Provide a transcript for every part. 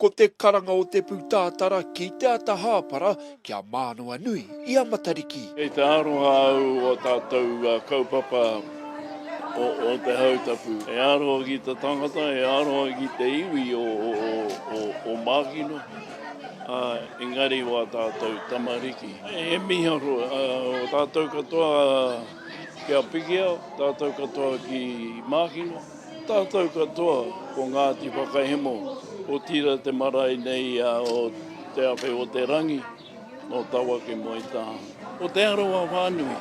Ko te karanga o te pūtātara ki te ata hāpara kia mānoa nui i a Matariki. Kei te aroha au o tātou kaupapa o te hautapu. E aroha ki te tangata, e aroha ki te iwi o Mākino. Engari o tātou tamariki. E miharo o tātou katoa kia Pikia, tātou katoa ki Mākino, tātou katoa ko Ngāti Whakahemo, o tira te marae nei o te awhi o te rangi, o Tawake Moetāha. O te aroa whānui.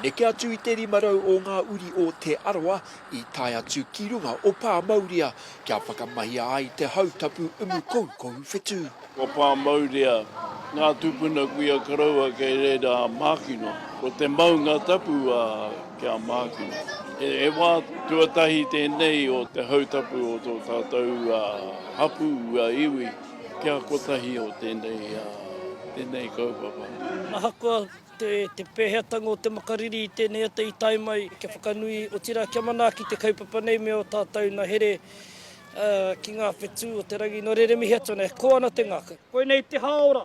E ke atu i te rimarau o ngā uri o te aroa i tai atu ki runga o Pā Mauria kia whakamahia ai te hautapu umu koukou whetū. Ko Pā Mauria, ngā tupuna kuia karaua kei reira Mākino, ko te maunga tapu kia Mākino. E wā tuatahi tēnei o te hautapu o tō tātou hapu iwi, kia kotahi o tēnei kaupapa. Ahakoa te pēheatanga o te makariri i tēnei ata i tai mai, kia whakanui o tira kia mana ki te kaupapa nei me o tātou na here ki ngā whetū o te rangi no rere mihi atone, ko ana te ngaka. Koe nei te haora,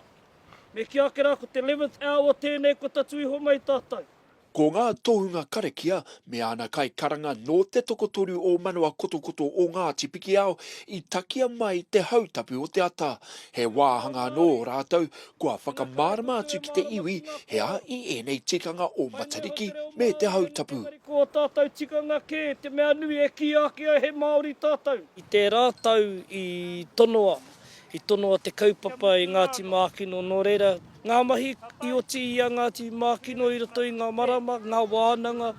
me ki ake rā ko te 11th hour tēnei ko tatu iho mai tātou. Ko ngā tohunga karakia, me ana kai karanga no te tokotoru o manawa kotokoto o Ngāti Pikiao i takia mai te hautapu o te ata. He wāhanga nō rātou, kua whakamārama atu ki te iwi, he a i enei tikanga o Matariki me te hautapu. Ko tātou tikanga ke, te mea nui e ki ake ai he Māori tātou. I te rātau i tonoa te kaupapa i Ngāti Mākino no reira. Ngā mahi i oti i a Ngāti Mākino i roto i ngā marama, ngā wānanga,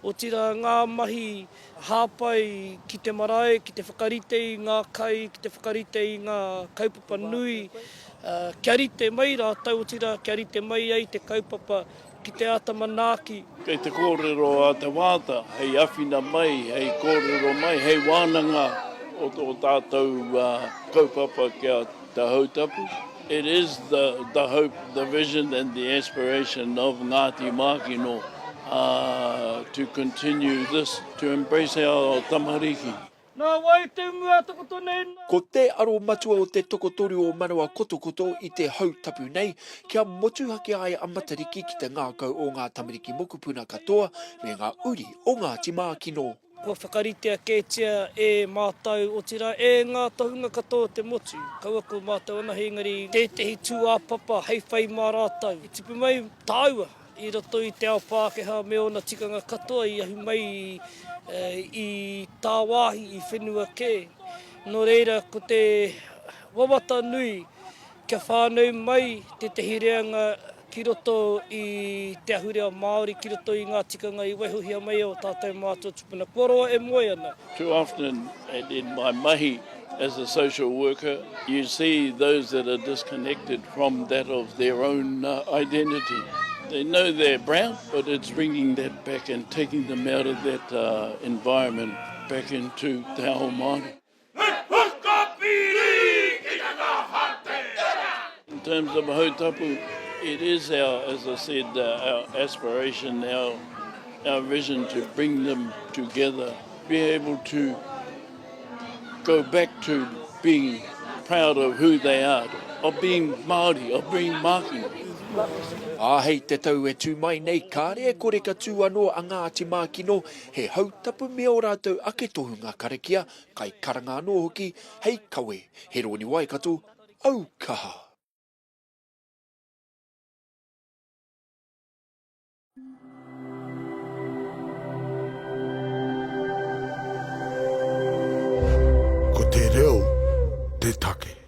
o tira ngā mahi hāpai ki te marae, ki te whakarite i ngā kai, ki te whakarite i ngā kaupapa nui, kia rite mai rātau, o tira kia rite mai ai te kaupapa ki te ata manaaki. Kei te kōrero a te wāta, hei awhina mai, hei kōrero mai, hei wānanga o tātou kaupapa kia te hautapu. It is the hope, the vision and the aspiration of Ngāti Mākino to continue this, to embrace our tamariki. Nā wai te mua tokoto nei nā. Ko te aro matua o te tokotoru o manawa kotokoto i te hautapu nei, kia motuhake ai a Matariki ki te ngākau o ngā tamariki mokupuna katoa me ngā uri o Ngāti Mākino. Ko whakaritea kētia e mātau o tira e ngā tohunga katoa te motu. Kaua ko mātau ana engari tehi tū āpapa hei whai mā rātau. I tipu mai tāua i roto i te ao Pākehā me ona tikanga katoa i ahu mai i tā wāhi i whenua kē. No reira ko te wawata nui kia whānau mai te tehireanga ki roto i te ahurea Māori, ki roto i ngā tikanga i waihuhia mai o tātou mātua tupuna. Kua roa e moe ana. Too often in my mahi as a social worker, you see those that are disconnected from that of their own identity. They know they're brown, but it's bringing that back and taking them out of that environment back into te ao Māori. In terms of hautapu, it is our, as I said, our aspiration, our vision to bring them together, be able to go back to being proud of who they are, of being Māori, of being Mākino. Hei te tau e tū mai nei, kāre e kore ka tū anō a Ngāti Mākino, he hautapu me o rātou ake tohunga karakia, kai karanga anō hoki, hei kawe, he roni waikato, au kaha. Ko te reo, te take.